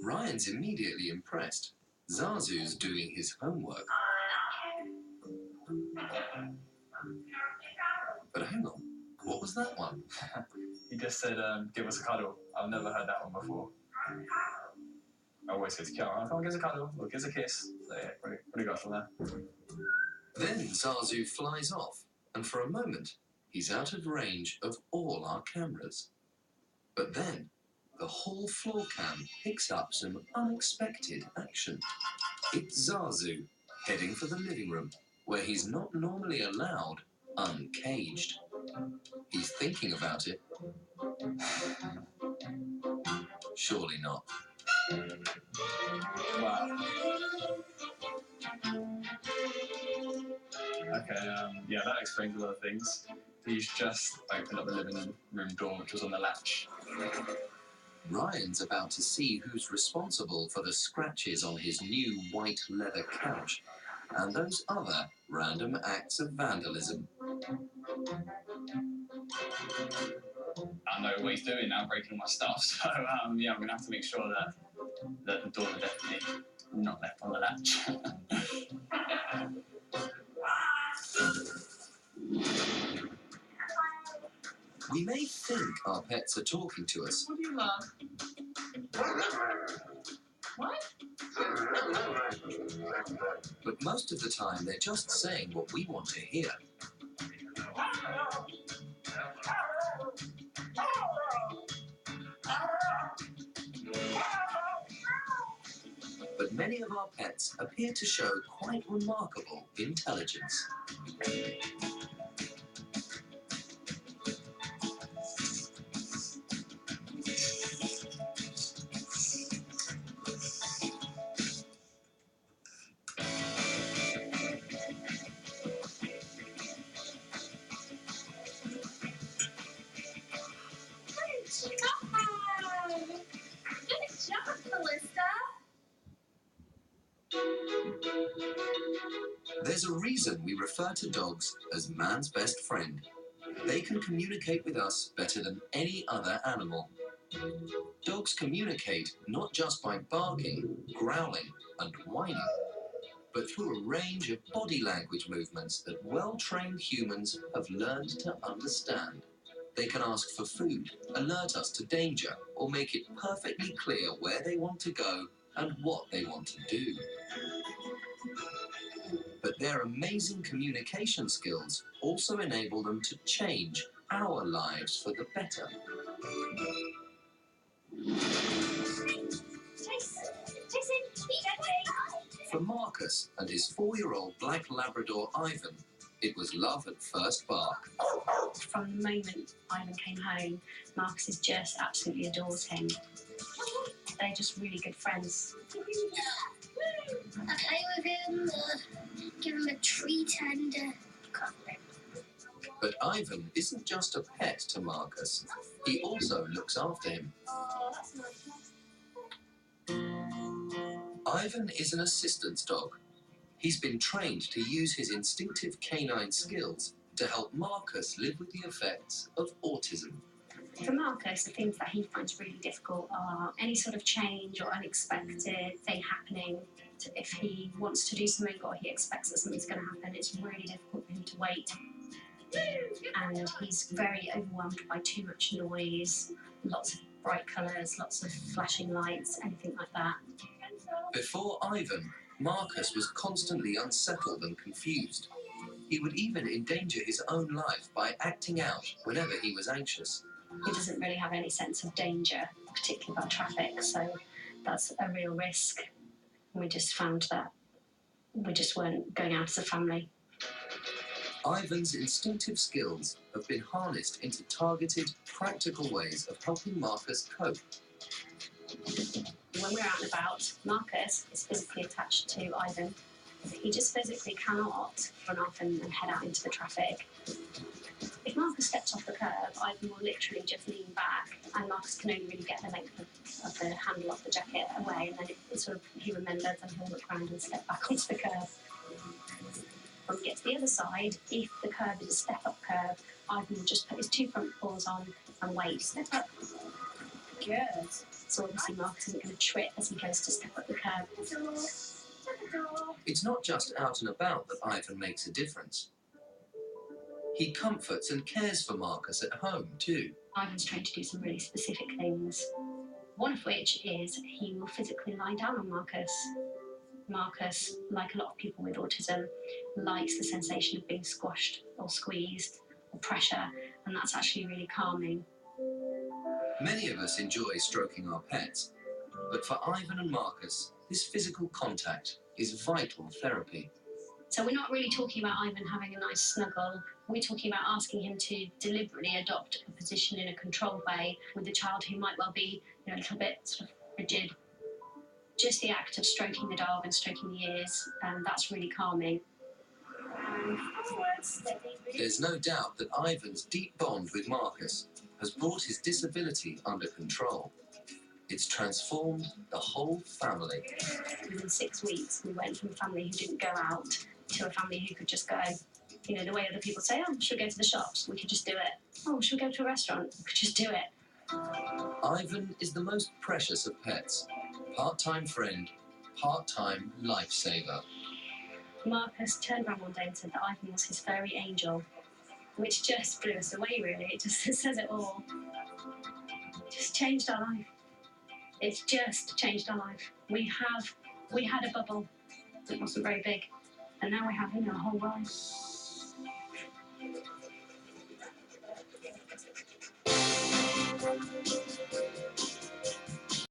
Ryan's immediately impressed. Zazu's doing his homework. But hang on, what was that one? He just said, give us a cuddle. I've never heard that one before. I always say to Kiara, come on, give us a cuddle, or give us a kiss. So yeah, pretty good from there. Then Zazu flies off, and for a moment, he's out of range of all our cameras. But then, the hall floor cam picks up some unexpected action. It's Zazu, heading for the living room, where he's not normally allowed uncaged. He's thinking about it. Surely not. Wow. Okay, yeah, that explains a lot of things. He's just opened up the living room door, which was on the latch. Ryan's about to see who's responsible for the scratches on his new white leather couch and those other random acts of vandalism. I know what he's doing now, breaking all my stuff, so yeah, I'm going to have to make sure that the door is definitely not left on the latch. We may think our pets are talking to us. What do you love? What? But most of the time, they're just saying what we want to hear. But many of our pets appear to show quite remarkable intelligence. Good job, Calista. There's a reason we refer to dogs as man's best friend. They can communicate with us better than any other animal. Dogs communicate not just by barking, growling, and whining, but through a range of body language movements that well-trained humans have learned to understand. They can ask for food, alert us to danger, or make it perfectly clear where they want to go and what they want to do. But their amazing communication skills also enable them to change our lives for the better. For Marcus and his 4-year-old black Labrador Ivan, it was love at first bark. From the moment Ivan came home, Marcus just absolutely adores him. They're just really good friends. I play with him, give him a treat and cuddle him. But Ivan isn't just a pet to Marcus. He also looks after him. Oh, that's nice. Ivan is an assistance dog. He's been trained to use his instinctive canine skills to help Marcus live with the effects of autism. For Marcus, the things that he finds really difficult are any sort of change or unexpected thing happening. If he wants to do something or he expects that something's going to happen, it's really difficult for him to wait. And he's very overwhelmed by too much noise, lots of bright colours, lots of flashing lights, anything like that. Before Ivan, Marcus was constantly unsettled and confused. He would even endanger his own life by acting out whenever he was anxious. He doesn't really have any sense of danger, particularly about traffic, so that's a real risk. We just found that we just weren't going out as a family. Ivan's instinctive skills have been harnessed into targeted, practical ways of helping Marcus cope. When we're out and about, Marcus is physically attached to Ivan. He just physically cannot run off and head out into the traffic. If Marcus steps off the curb, Ivan will literally just lean back, and Marcus can only really get the length of the handle of the jacket away, and then it sort of, he remembers and he'll look around and step back onto the curb. When we get to the other side, if the curb is a step-up curb, Ivan will just put his 2 front paws on and wait. Step up. Good. So obviously Marcus isn't going to trip as he goes to step up the curb. It's not just out and about that Ivan makes a difference. He comforts and cares for Marcus at home too. Ivan's trying to do some really specific things. One of which is he will physically lie down on Marcus. Marcus, like a lot of people with autism, likes the sensation of being squashed or squeezed or pressure, and that's actually really calming. Many of us enjoy stroking our pets, but for Ivan and Marcus, this physical contact is vital therapy. So we're not really talking about Ivan having a nice snuggle. We're talking about asking him to deliberately adopt a position in a controlled way with a child who might well be, a little bit sort of rigid. Just the act of stroking the dog and stroking the ears, that's really calming. There's no doubt that Ivan's deep bond with Marcus has brought his disability under control. It's transformed the whole family. Within 6 weeks, we went from a family who didn't go out to a family who could just go. The way other people say, oh, should we go to the shops? We could just do it. Oh, should we go to a restaurant? We could just do it. Ivan is the most precious of pets. Part-time friend, part-time lifesaver. Marcus turned around one day and said that Ivan was his furry angel, which just blew us away, really. It just says it all. It just changed our life. It's just changed our life. We had a bubble that wasn't very big, and now we have, a whole world.